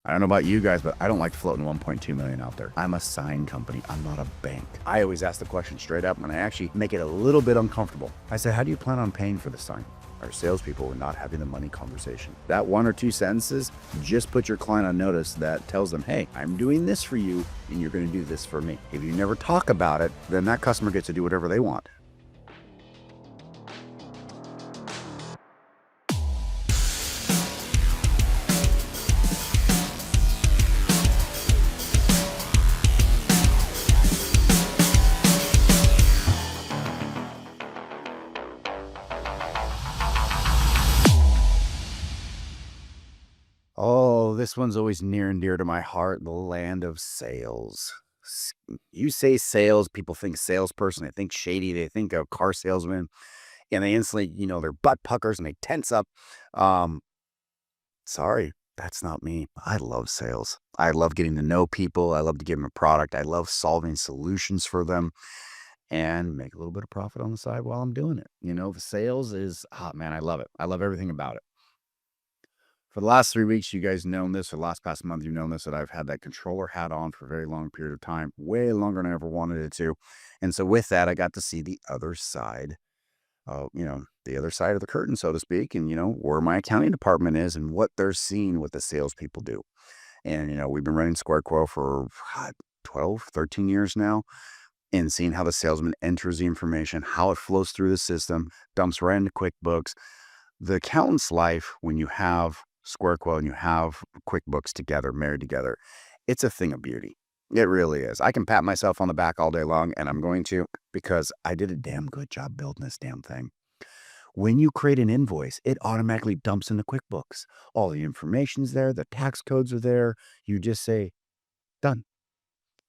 I don't know about you guys, but I don't like floating 1.2 million out there. I'm a sign company. I'm not a bank. I always ask the question straight up, and I actually make it a little bit uncomfortable. I say, how do you plan on paying for the sign? Our salespeople are not having the money conversation. That one or two sentences just put your client on notice that tells them, hey, I'm doing this for you, and you're going to do this for me. If you never talk about it, then that customer gets to do whatever they want. Oh, this one's always near and dear to my heart, the land of sales. You say sales, people think salesperson, they think shady, they think of car salesman, and they instantly, their butt puckers and they tense up. Um, Sorry, that's not me. I love sales. I love getting to know people. I love to give them a product. I love solving solutions for them and make a little bit of profit on the side while I'm doing it. The sales is, man, I love it. I love everything about it. For the last 3 weeks, you guys known this, or the last past month, you've known this, that I've had that controller hat on for a very long period of time, way longer than I ever wanted it to. And so with that, I got to see the other side, the other side of the curtain, so to speak, and, where my accounting department is and what they're seeing what the salespeople do. And, we've been running SquareQuo for 12, 13 years now, and seeing how the salesman enters the information, how it flows through the system, dumps right into QuickBooks. The accountant's life, when you have SquareQuo and you have QuickBooks together, married together, it's a thing of beauty. It really is. I can pat myself on the back all day long, and I'm going to, because I did a damn good job building this damn thing. When you create an invoice, it automatically dumps into QuickBooks. All the information's there, the tax codes are there. You just say, done.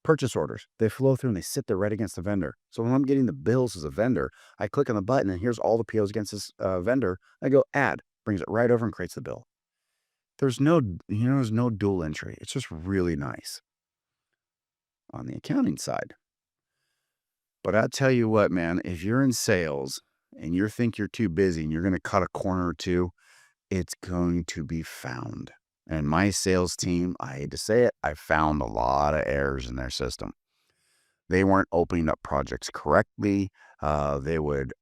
Purchase orders, they flow through and they sit there right against the vendor. So when I'm getting the bills as a vendor, I click on the button and here's all the POs against this vendor. I go add, brings it right over and creates the bill. There's no dual entry. It's just really nice on the accounting side. But I'll tell you what, man, if you're in sales and you think you're too busy and you're going to cut a corner or two, it's going to be found. And my sales team, I hate to say it, I found a lot of errors in their system. They weren't opening up projects correctly. They would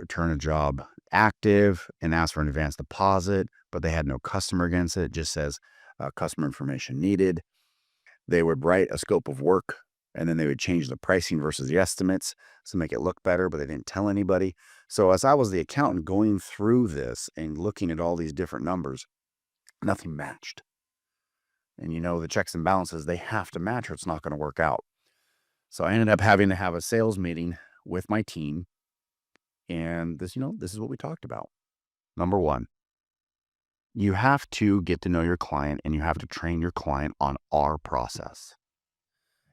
turn a job active and ask for an advance deposit, but they had no customer against it. It just says customer information needed. They would write a scope of work and then they would change the pricing versus the estimates to make it look better, but they didn't tell anybody. So as I was the accountant going through this and looking at all these different numbers, nothing matched. And the checks and balances, they have to match or it's not going to work out. So I ended up having to have a sales meeting with my team. And this is what we talked about. Number one, you have to get to know your client and you have to train your client on our process.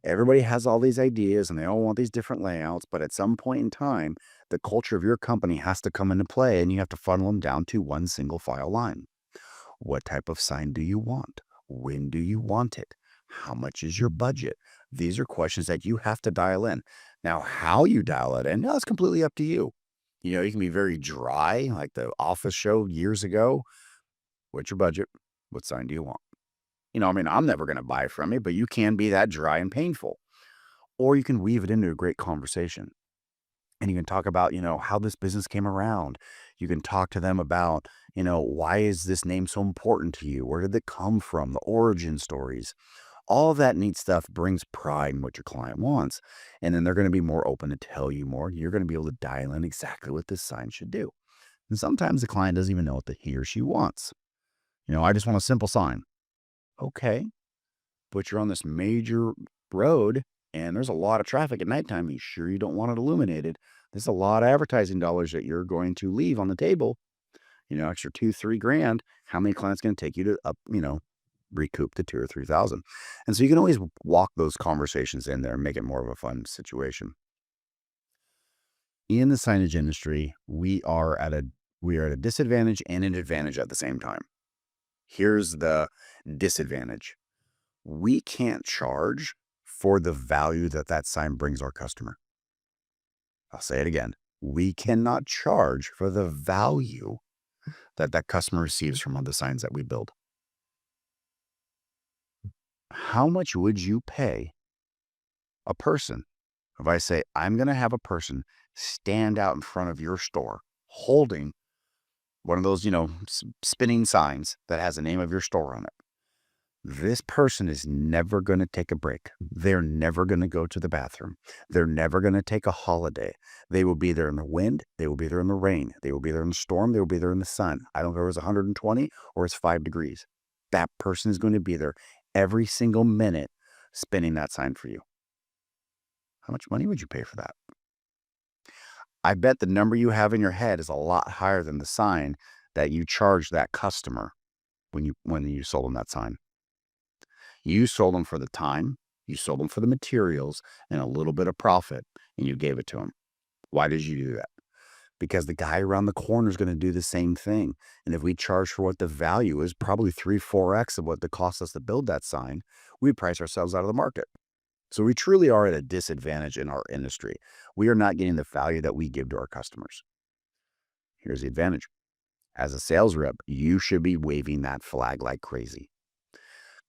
Everybody has all these ideas and they all want these different layouts, but at some point in time, the culture of your company has to come into play and you have to funnel them down to one single file line. What type of sign do you want? When do you want it? How much is your budget? These are questions that you have to dial in. Now, how you dial it in, that's completely up to you. You can be very dry, like the Office show years ago. What's your budget? What sign do you want? I'm never going to buy from you, but you can be that dry and painful. Or you can weave it into a great conversation. And you can talk about, how this business came around. You can talk to them about, why is this name so important to you? Where did it come from? The origin stories. All that neat stuff brings pride in what your client wants. And then they're going to be more open to tell you more. You're going to be able to dial in exactly what this sign should do. And sometimes the client doesn't even know what he or she wants. I just want a simple sign. Okay, but you're on this major road and there's a lot of traffic at nighttime. You sure you don't want it illuminated? There's a lot of advertising dollars that you're going to leave on the table. Extra 2-3 grand. How many clients going to take you to recoup the 2 or 3,000? And so you can always walk those conversations in there and make it more of a fun situation. In the signage industry, we are at a disadvantage and an advantage at the same time. Here's the disadvantage. We can't charge for the value that sign brings our customer. I'll say it again. We cannot charge for the value that customer receives from the signs that we build. How much would you pay a person if I say, I'm going to have a person stand out in front of your store holding one of those, spinning signs that has the name of your store on it? This person is never going to take a break. They're never going to go to the bathroom. They're never going to take a holiday. They will be there in the wind. They will be there in the rain. They will be there in the storm. They will be there in the sun. I don't care if it's 120 or it's 5 degrees. That person is going to be there every single minute spinning that sign for you. How much money would you pay for that? I bet the number you have in your head is a lot higher than the sign that you charged that customer when you sold them that sign. You sold them for the time, you sold them for the materials and a little bit of profit, and you gave it to them. Why did you do that? Because the guy around the corner is going to do the same thing. And if we charge for what the value is, probably 3, 4x of what it costs us to build that sign, we price ourselves out of the market. So we truly are at a disadvantage in our industry. We are not getting the value that we give to our customers. Here's the advantage. As a sales rep, you should be waving that flag like crazy.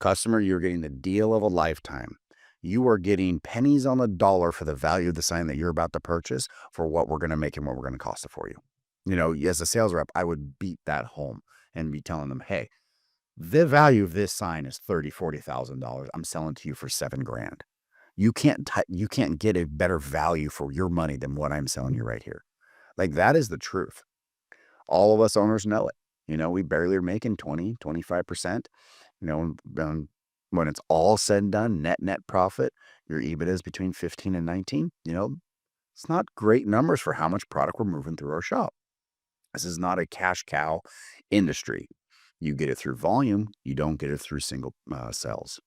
Customer, you're getting the deal of a lifetime. You are getting pennies on the dollar for the value of the sign that you're about to purchase for what we're going to make and what we're going to cost it for you. As a sales rep, I would beat that home and be telling them, hey, the value of this sign is $30,000, $40,000. I'm selling to you for $7,000. You can't get a better value for your money than what I'm selling you right here. Like, that is the truth. All of us owners know it. We barely are making 20, 25%. When it's all said and done, net profit, your EBITDA is between 15 and 19. It's not great numbers for how much product we're moving through our shop. This is not a cash cow industry. You get it through volume. You don't get it through single sales.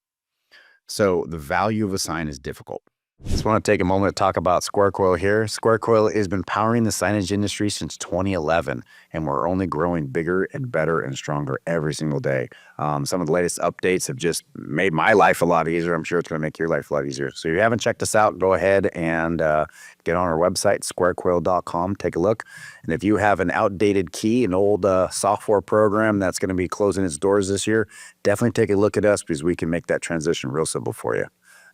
So the value of a sign is difficult. Just want to take a moment to talk about Square Coil here. Square Coil has been powering the signage industry since 2011, and we're only growing bigger and better and stronger every single day. Some of the latest updates have just made my life a lot easier. I'm sure it's going to make your life a lot easier. So if you haven't checked us out, go ahead and get on our website, squarecoil.com. Take a look. And if you have an outdated key, an old software program that's going to be closing its doors this year, definitely take a look at us because we can make that transition real simple for you.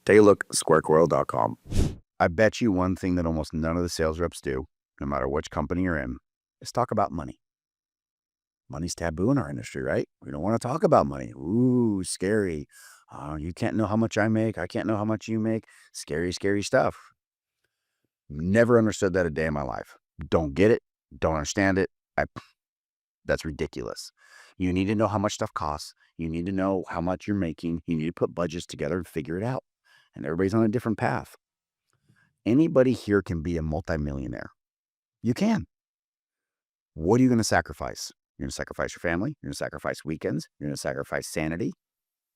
Take a look at squarecoil.com. I bet you one thing that almost none of the sales reps do, no matter which company you're in, is talk about money. Money's taboo in our industry, right? We don't want to talk about money. Ooh, scary. You can't know how much I make. I can't know how much you make. Scary, scary stuff. Never understood that a day in my life. Don't get it. Don't understand it. That's ridiculous. You need to know how much stuff costs. You need to know how much you're making. You need to put budgets together and figure it out. And everybody's on a different path. Anybody here can be a multimillionaire. You can. What are you going to sacrifice? You're going to sacrifice your family. You're going to sacrifice weekends. You're going to sacrifice sanity.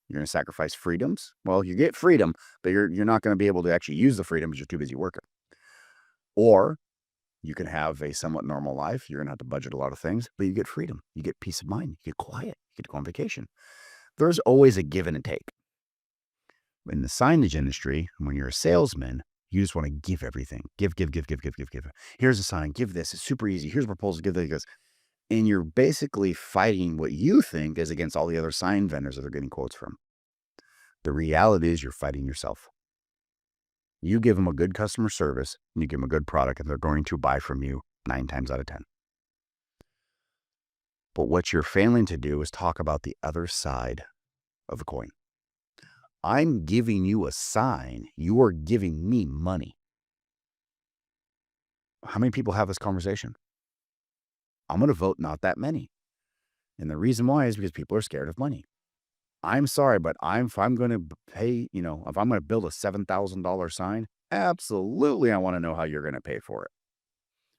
You're going to sacrifice freedoms. Well, you get freedom, but you're not going to be able to actually use the freedom because you're too busy working. Or you can have a somewhat normal life. You're going to have to budget a lot of things, but you get freedom. You get peace of mind. You get quiet. You get to go on vacation. There's always a give and a take. In the signage industry, when you're a salesman, you just want to give everything. Give. Here's a sign. Give this. It's super easy. Here's a proposal. Give this. And you're basically fighting what you think is against all the other sign vendors that they're getting quotes from. The reality is you're fighting yourself. You give them a good customer service and you give them a good product and they're going to buy from you 9 times out of 10. But what you're failing to do is talk about the other side of the coin. I'm giving you a sign. You are giving me money. How many people have this conversation? I'm going to vote not that many. And the reason why is because people are scared of money. I'm sorry, but if I'm going to pay, if I'm going to build a $7,000 sign, absolutely I want to know how you're going to pay for it.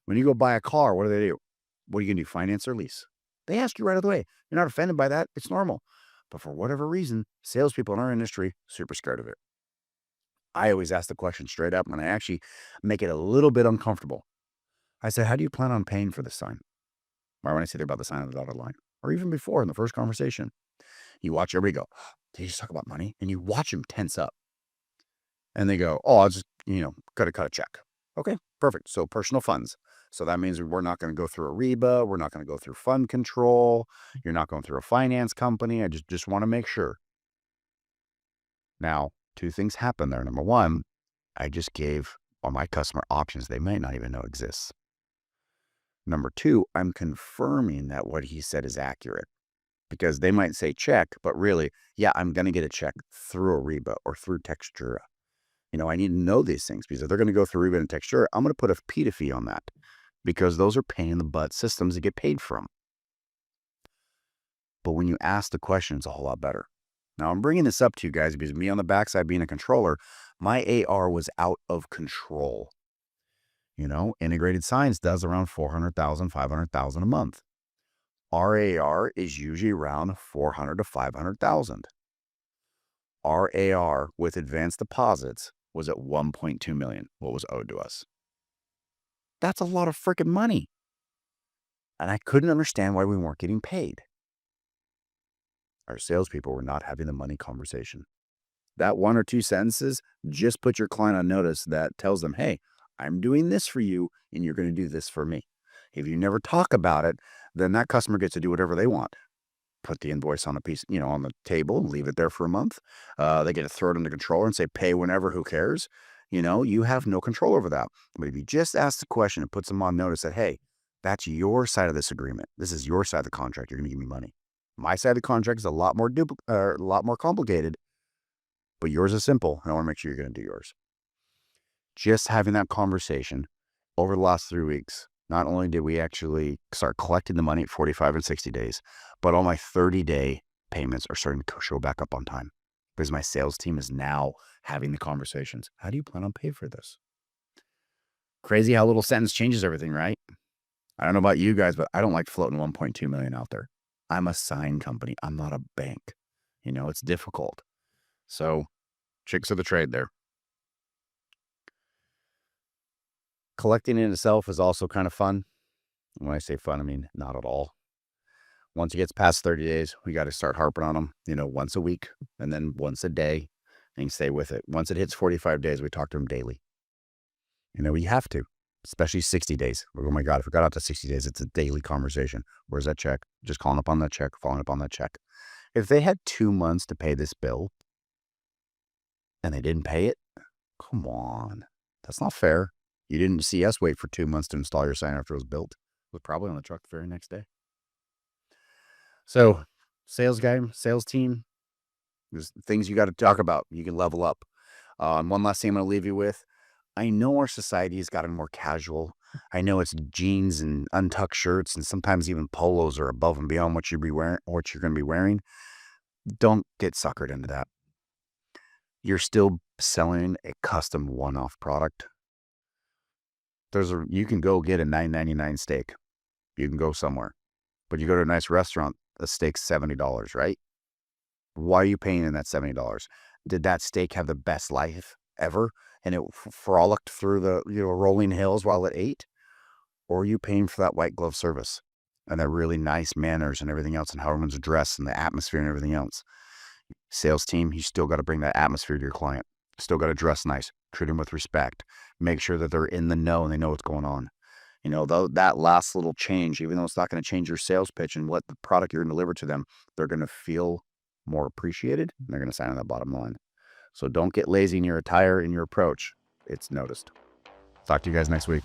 When you go buy a car, what do? What are you going to do, finance or lease? They ask you right out of the way. You're not offended by that. It's normal. But for whatever reason, salespeople in our industry, super scared of it. I always ask the question straight up, and I actually make it a little bit uncomfortable. I said, how do you plan on paying for this sign? Or when I say they're about the sign on the dotted line, or even before in the first conversation, you watch everybody go, did you just talk about money? And you watch them tense up. And they go, oh, I'll just, got to cut a check. Okay, perfect. So personal funds. So that means we're not going to go through a REBA. We're not going to go through fund control. You're not going through a finance company. I just want to make sure. Now, two things happen there. Number one, I just gave all my customer options they might not even know exists. Number two, I'm confirming that what he said is accurate because they might say check, but really, yeah, I'm going to get a check through Ariba or through Textura. I need to know these things because if they're going to go through Ariba and Textura, I'm going to put a PITA fee on that because those are pain in the butt systems to get paid from. But when you ask the question, it's a whole lot better. Now, I'm bringing this up to you guys because me on the backside being a controller, my AR was out of control. Integrated Science does around 400,000, 500,000 a month. Our AR is usually around 400 to 500,000. Our AR with advanced deposits was at 1.2 million. What was owed to us? That's a lot of freaking money. And I couldn't understand why we weren't getting paid. Our salespeople were not having the money conversation. That one or two sentences just put your client on notice that tells them, hey, I'm doing this for you and you're going to do this for me. If you never talk about it, then that customer gets to do whatever they want. Put the invoice on a piece, on the table and leave it there for a month. They get to throw it in the controller and say, pay whenever, who cares? You have no control over that. But if you just ask the question and puts them on notice that, hey, that's your side of this agreement. This is your side of the contract. You're going to give me money. My side of the contract is a lot more complicated, but yours is simple. And I want to make sure you're going to do yours. Just having that conversation over the last 3 weeks, not only did we actually start collecting the money at 45 and 60 days, but all my 30-day payments are starting to show back up on time because my sales team is now having the conversations. How do you plan on paying for this? Crazy how little sentence changes everything, right? I don't know about you guys, but I don't like floating 1.2 million out there. I'm a sign company. I'm not a bank. It's difficult. So tricks of the trade there. Collecting in itself is also kind of fun. When I say fun, I mean not at all. Once it gets past 30 days, we got to start harping on them, once a week and then once a day and stay with it. Once it hits 45 days, we talk to them daily. We have to, especially 60 days. Oh my God, if it got out to 60 days, it's a daily conversation. Where's that check? Just calling up on that check, following up on that check. If they had 2 months to pay this bill and they didn't pay it, come on. That's not fair. You didn't see us wait for 2 months to install your sign after it was built. It was probably on the truck the very next day. So, sales guy, sales team, there's things you got to talk about. You can level up. And one last thing I'm going to leave you with. I know our society has gotten more casual. I know it's jeans and untucked shirts, and sometimes even polos are above and beyond what you're going to be wearing. Don't get suckered into that. You're still selling a custom one-off product. You can go get a $9.99 steak. You can go somewhere, but you go to a nice restaurant, the steak's $70, right? Why are you paying in that $70? Did that steak have the best life ever? And it frolicked through the rolling hills while it ate? Or are you paying for that white glove service and that really nice manners and everything else and how everyone's dressed and the atmosphere and everything else? Sales team, you still got to bring that atmosphere to your client. Still got to dress nice, treat them with respect, make sure that they're in the know and they know what's going on. That last little change, even though it's not going to change your sales pitch and what the product you're going to deliver to them, they're going to feel more appreciated and they're going to sign on that bottom line. So don't get lazy in your attire and your approach. It's noticed. Talk to you guys next week.